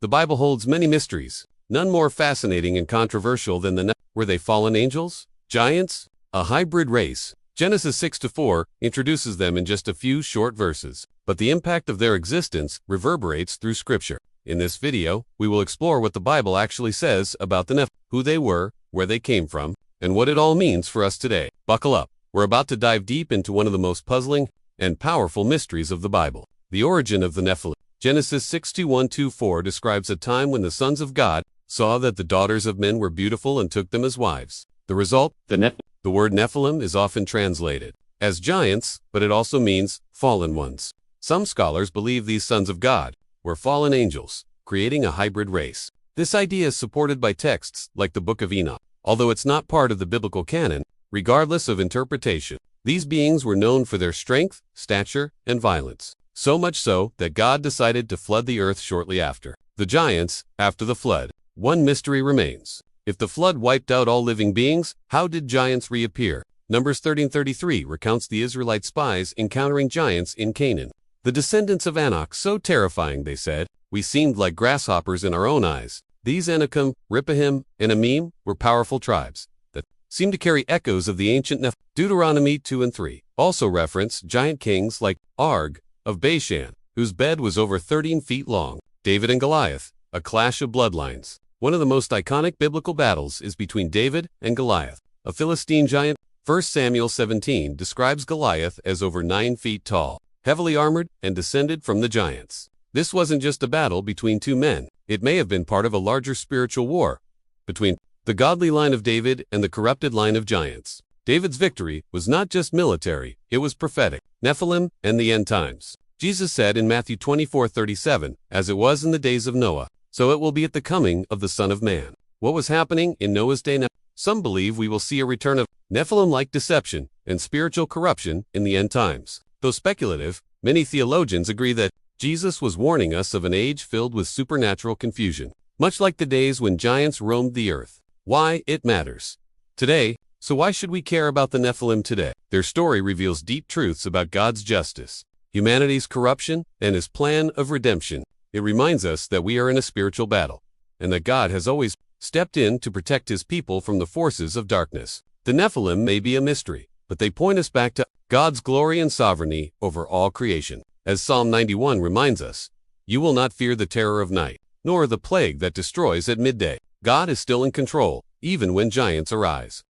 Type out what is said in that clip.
The Bible holds many mysteries, none more fascinating and controversial than the Nephilim. Were they fallen angels? Giants? A hybrid race? Genesis 6-4 introduces them in just a few short verses, but the impact of their existence reverberates through Scripture. In this video, we will explore what the Bible actually says about the Nephilim, who they were, where they came from, and what it all means for us today. Buckle up. We're about to dive deep into one of the most puzzling and powerful mysteries of the Bible, the origin of the Nephilim. Genesis 6:1-4 describes a time when the sons of God saw that the daughters of men were beautiful and took them as wives. The result, the Nephilim. The word Nephilim is often translated as giants, but it also means fallen ones. Some scholars believe these sons of God were fallen angels, creating a hybrid race. This idea is supported by texts like the Book of Enoch, although it's not part of the biblical canon. Regardless of interpretation, these beings were known for their strength, stature, and violence. So much so that God decided to flood the earth shortly after. The giants, after the flood. One mystery remains. If the flood wiped out all living beings, how did giants reappear? Numbers 13:33 recounts the Israelite spies encountering giants in Canaan. The descendants of Anak, so terrifying, they said, we seemed like grasshoppers in our own eyes. These Anakim, Rephaim, and Amim were powerful tribes that seem to carry echoes of the ancient Nephilim. Deuteronomy 2:3 also reference giant kings like Og of Bashan, whose bed was over 13 feet long. David and Goliath, a clash of bloodlines. One of the most iconic biblical battles is between David and Goliath, a Philistine giant. 1 Samuel 17 describes Goliath as over 9 feet tall, heavily armored, and descended from the giants. This wasn't just a battle between two men. It may have been part of a larger spiritual war between the godly line of David and the corrupted line of giants. David's victory was not just military, it was prophetic. Nephilim and the end times. Jesus said in Matthew 24:37, as it was in the days of Noah, so it will be at the coming of the Son of Man. What was happening in Noah's day now? Some believe we will see a return of Nephilim-like deception and spiritual corruption in the end times. Though speculative, many theologians agree that Jesus was warning us of an age filled with supernatural confusion, much like the days when giants roamed the earth. Why it matters today. So why should we care about the Nephilim today? Their story reveals deep truths about God's justice, humanity's corruption, and His plan of redemption. It reminds us that we are in a spiritual battle, and that God has always stepped in to protect His people from the forces of darkness. The Nephilim may be a mystery, but they point us back to God's glory and sovereignty over all creation. As Psalm 91 reminds us, you will not fear the terror of night, nor the plague that destroys at midday. God is still in control, even when giants arise.